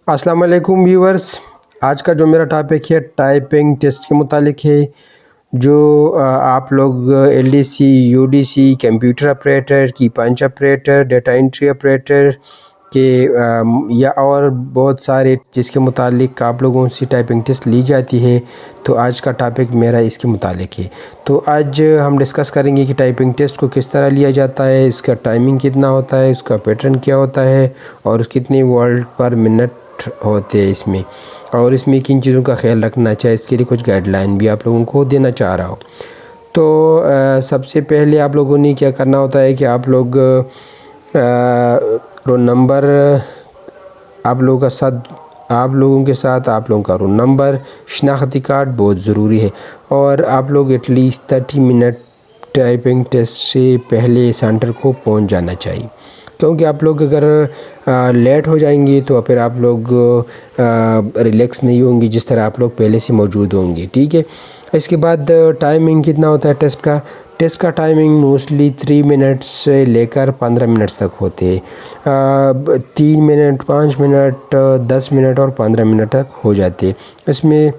अस्सलाम वालेकुम व्यूअर्स। आज का जो मेरा टॉपिक है टाइपिंग टेस्ट के मुतालिक है। जो आप लोग एलडीसी, यूडीसी, कंप्यूटर ऑपरेटर, की पंच ऑपरेटर, डेटा एंट्री ऑपरेटर के या और बहुत सारे जिसके मुतालिक आप लोगों से टाइपिंग टेस्ट ली जाती है, तो आज का टॉपिक मेरा इसके मुतालिक है। तो आज हम डिस्कस करेंगे कि टाइपिंग टेस्ट को किस तरह लिया जाता है, इसका टाइमिंग कितना होता है, उसका पैटर्न क्या होता है और कितने वर्ड पर मिनट होते हैं इसमें, और इसमें किन चीज़ों का ख्याल रखना चाहिए, इसके लिए कुछ गाइडलाइन भी आप लोगों को देना चाह रहा हूँ। तो सबसे पहले आप लोगों ने क्या करना होता है कि आप लोग रोल नंबर आप लोगों के साथ आप लोगों का रोल नंबर, शनाख्ती कार्ड बहुत ज़रूरी है। और आप लोग एटलीस्ट 30 मिनट टाइपिंग टेस्ट से पहले सेंटर को पहुंच जाना चाहिए, क्योंकि आप लोग अगर लेट हो जाएंगे तो फिर आप लोग रिलैक्स नहीं होंगे जिस तरह आप लोग पहले से मौजूद होंगे। ठीक है। इसके बाद टाइमिंग कितना होता है टेस्ट का टाइमिंग मोस्टली 3 मिनट से लेकर 15 मिनट्स तक होते हैं। 3 मिनट, 5 मिनट, 10 मिनट और 15 मिनट तक हो जाते हैं। इसमें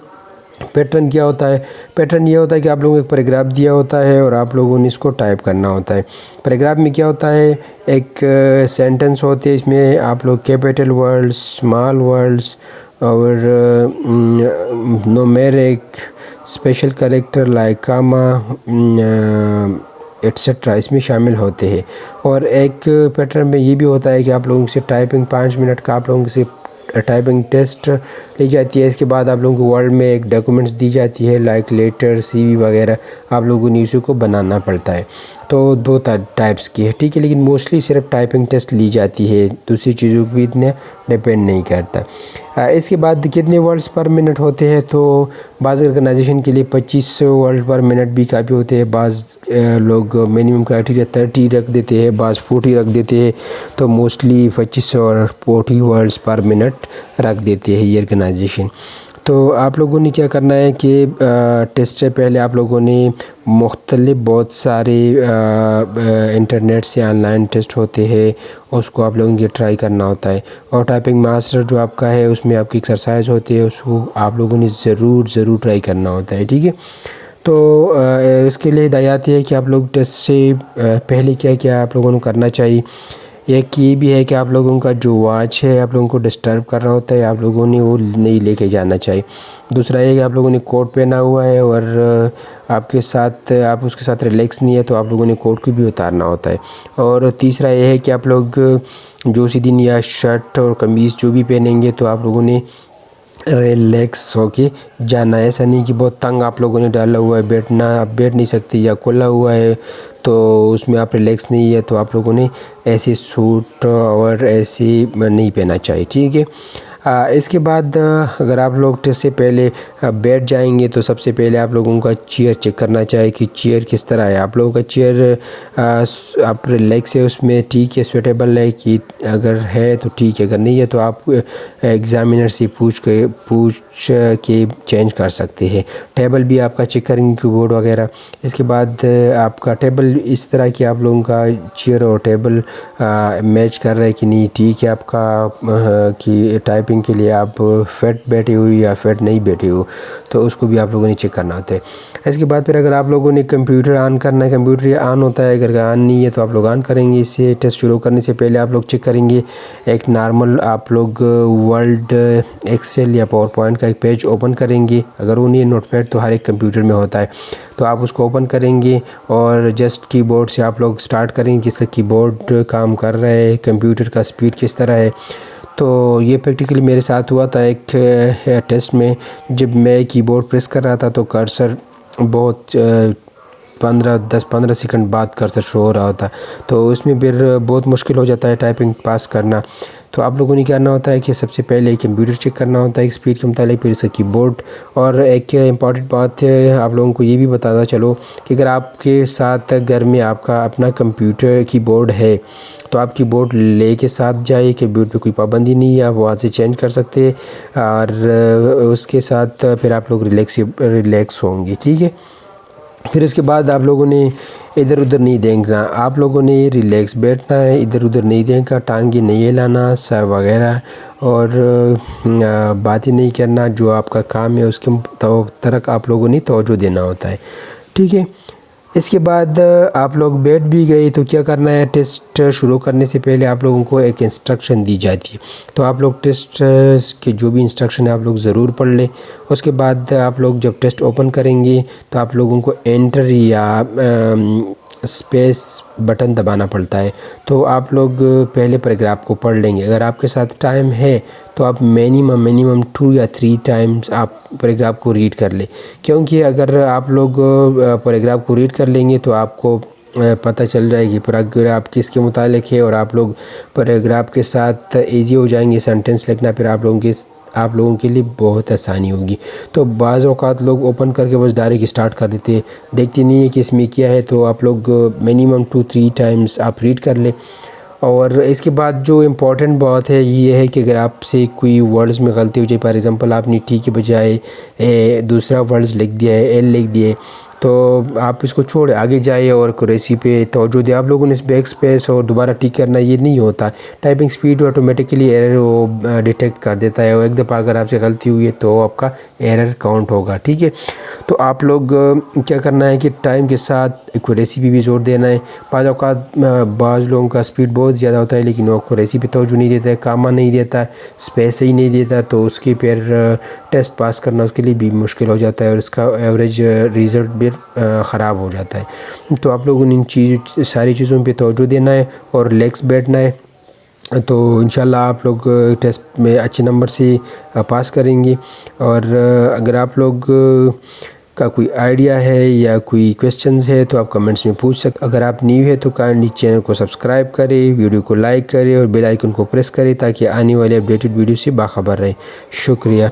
पैटर्न क्या होता है? पैटर्न ये होता है कि आप लोगों को एक पैराग्राफ दिया होता है और आप लोगों ने इसको टाइप करना होता है। पैराग्राफ में क्या होता है, एक सेंटेंस होते हैं, इसमें आप लोग कैपिटल वर्ड्स, स्मॉल वर्ड्स और न्यूमेरिक, स्पेशल कैरेक्टर लाइक कामा एट्सेट्रा इसमें शामिल होते हैं। और एक पैटर्न में ये भी होता है कि आप लोगों से टाइपिंग 5 मिनट का आप लोगों से टाइपिंग टेस्ट ली जाती है। इसके बाद आप लोगों को वर्ड में एक डॉक्यूमेंट्स दी जाती है लाइक लेटर, सीवी वगैरह, आप लोगों ने इसी को बनाना पड़ता है। तो 2 टाइप्स की है, ठीक है, लेकिन मोस्टली सिर्फ टाइपिंग टेस्ट ली जाती है, दूसरी चीज़ों को भी इतने डिपेंड नहीं करता। इसके बाद कितने वर्ड्स पर मिनट होते हैं, तो बाज़ ऑर्गेनाइजेशन के लिए 25 वर्ड पर मिनट भी काफ़ी होते हैं। बाज़ लोग मिनिमम क्राइटेरिया 30 रख देते हैं, बाज़ 40 रख देते हैं, तो मोस्टली 25 और 40 वर्ड्स पर मिनट रख देते हैं ये ऑर्गेनाइजेशन। तो आप लोगों ने क्या करना है कि टेस्ट से पहले आप लोगों ने मुख्तलिफ बहुत सारे इंटरनेट से ऑनलाइन टेस्ट होते हैं, उसको आप लोगों को ट्राई करना होता है। और टाइपिंग मास्टर जो आपका है उसमें आपकी एक्सरसाइज होती है, उसको आप लोगों ने ज़रूर ट्राई करना होता है। ठीक है। तो इसके लिए हिदायत है कि आप लोग टेस्ट से पहले क्या क्या आप लोगों को करना चाहिए। एक ये भी है कि आप लोगों का जो वॉच है आप लोगों को डिस्टर्ब कर रहा होता है, आप लोगों ने वो नहीं लेके जाना चाहिए। दूसरा ये कि आप लोगों ने कोट पहना हुआ है और आपके साथ आप उसके साथ रिलैक्स नहीं है, तो आप लोगों ने कोट को भी उतारना होता है। और तीसरा ये है कि आप लोग जो उसी दिन या शर्ट और कमीज़ जो भी पहनेंगे तो आप लोगों ने रिलैक्स होके जाना है। ऐसा नहीं कि बहुत तंग आप लोगों ने डाला हुआ है, आप बैठ नहीं सकते, या खुला हुआ है तो उसमें आप रिलैक्स नहीं है, तो आप लोगों ने ऐसे सूट और ऐसे नहीं पहना चाहिए। ठीक है। इसके बाद अगर आप लोग टेस्ट से पहले बैठ जाएंगे तो सबसे पहले आप लोगों का चेयर चेक करना चाहिए कि चेयर किस तरह है। आप लोगों का चेयर आप रिलैक्स है उसमें, ठीक है, सूटेबल है कि अगर है तो ठीक है, अगर नहीं है तो आप एग्ज़ामिनर से पूछ के चेंज कर सकते हैं। टेबल भी आपका चेक करेंगे, कीबोर्ड वगैरह। इसके बाद आपका टेबल इस तरह की आप लोगों का चेयर और टेबल मैच कर रहा है कि नहीं, ठीक है आपका कि टाइपिंग के लिए आप फिट बैठे हुए या फिट नहीं बैठे हो, तो उसको भी आप लोगों ने चेक करना होता है। इसके बाद फिर अगर आप लोगों ने कंप्यूटर ऑन करना है, कंप्यूटर ऑन होता है, अगर ऑन नहीं है तो आप लोग ऑन करेंगे। इससे टेस्ट शुरू करने से पहले आप लोग चेक करेंगे एक नॉर्मल आप लोग वर्ड, एक्सेल या पावर पॉइंट का एक पेज ओपन करेंगे। अगर वो नहीं है नोटपैड तो हर एक कंप्यूटर में होता है, तो आप उसको ओपन करेंगे और जस्ट कीबोर्ड से आप लोग स्टार्ट करेंगे कि इसका कीबोर्ड काम कर रहा है, कंप्यूटर का स्पीड किस तरह है। तो ये प्रैक्टिकली मेरे साथ हुआ था एक टेस्ट में, जब मैं कीबोर्ड प्रेस कर रहा था तो कर्सर बहुत 10-15 सेकंड बाद कर्सर शो हो रहा होता, तो उसमें फिर बहुत मुश्किल हो जाता है टाइपिंग पास करना। तो आप लोगों ने क्या करना होता है कि सबसे पहले कंप्यूटर चेक करना होता है स्पीड के मुताबिक, फिर उसका कीबोर्ड। और एक इम्पॉर्टेंट बात है, आप लोगों को ये भी बताता चलो कि अगर आपके साथ घर में आपका अपना कंप्यूटर कीबोर्ड है तो आप कीबोर्ड ले के साथ जाइए, कीबोर्ड पे कोई पाबंदी नहीं है, आप वहाँ से चेंज कर सकते हैं और उसके साथ फिर आप लोग रिलैक्स होंगे। ठीक है। پھر اس کے بعد آپ لوگوں نے ادھر ادھر نہیں دیکھنا، آپ لوگوں نے ریلیکس بیٹھنا ہے، ادھر ادھر نہیں دیکھنا، ٹانگیں نہیں ہلانا سر وغیرہ، اور باتیں نہیں کرنا، جو آپ کا کام ہے اس کے طرف آپ لوگوں نے توجہ دینا ہوتا ہے، ٹھیک ہے۔ اس کے بعد آپ لوگ بیٹھ بھی گئے تو کیا کرنا ہے، ٹیسٹ شروع کرنے سے پہلے آپ لوگوں کو ایک انسٹرکشن دی جاتی ہے، تو آپ لوگ ٹیسٹ کے جو بھی انسٹرکشن ہے آپ لوگ ضرور پڑھ لیں۔ اس کے بعد آپ لوگ جب ٹیسٹ اوپن کریں گے تو آپ لوگوں کو انٹر یا اسپیس بٹن دبانا پڑتا ہے، تو آپ لوگ پہلے پیراگراف کو پڑھ لیں گے۔ اگر آپ کے ساتھ ٹائم ہے تو آپ منیمم 2 یا 3 ٹائمز آپ پیراگراف کو ریڈ کر لیں، کیونکہ اگر آپ لوگ پیراگراف کو ریڈ کر لیں گے تو آپ کو پتہ چل جائے گی پیراگراف کس کے متعلق ہے، اور آپ لوگ پیراگراف کے ساتھ ایزی ہو جائیں گے سینٹنس لکھنا، پھر آپ لوگوں کے لیے بہت آسانی ہوگی۔ تو بعض اوقات لوگ اوپن کر کے بس ڈائریکٹ اسٹارٹ کر دیتے، دیکھتے نہیں ہے کہ اس میں کیا ہے، تو آپ لوگ منیمم 2-3 ٹائمز آپ ریڈ کر لیں۔ اور اس کے بعد جو امپورٹنٹ بات ہے یہ ہے کہ اگر آپ سے کوئی ورڈز میں غلطی ہو جائے، فار ایگزامپل آپ نے ٹی کے بجائے دوسرا ورڈز لکھ دیا ہے، ایل لکھ دیے، تو آپ اس کو چھوڑیں، آگے جائے اور کریسی پہ توجہ دیں۔ آپ لوگوں نے اس بیک سپیس اور دوبارہ ٹک کرنا یہ نہیں ہوتا، ٹائپنگ سپیڈ آٹومیٹکلی ایرر وہ ڈیٹیکٹ کر دیتا ہے، اور ایک دفعہ اگر آپ سے غلطی ہوئی ہے تو آپ کا ایرر کاؤنٹ ہوگا، ٹھیک ہے۔ تو آپ لوگ کیا کرنا ہے کہ ٹائم کے ساتھ ایکوریسی پہ بھی زور دینا ہے۔ بعض اوقات بعض لوگوں کا سپیڈ بہت زیادہ ہوتا ہے لیکن وہ ایکوریسی پہ توجہ نہیں دیتا ہے، کامہ نہیں دیتا ہے، سپیس ہی نہیں دیتا، تو اس کی پھر ٹیسٹ پاس کرنا اس کے لیے بھی مشکل ہو جاتا ہے، اور اس کا ایوریج ریزلٹ بھی خراب ہو جاتا ہے۔ تو آپ لوگوں نے ان ساری چیزوں پہ توجہ دینا ہے اور ریلیکس بیٹھنا ہے، تو انشاءاللہ آپ لوگ ٹیسٹ میں اچھے نمبر سے پاس کریں گے۔ اور اگر آپ لوگ کا کوئی آئیڈیا ہے یا کوئی کویسچنز ہے تو آپ کمنٹس میں پوچھ سکتے۔ اگر آپ نیو ہے تو کائنڈلی چینل کو سبسکرائب کریں، ویڈیو کو لائک کریں اور بیل آئیکن کو پریس کریں تاکہ آنے والے اپڈیٹڈ ویڈیو سے باخبر رہیں۔ شکریہ۔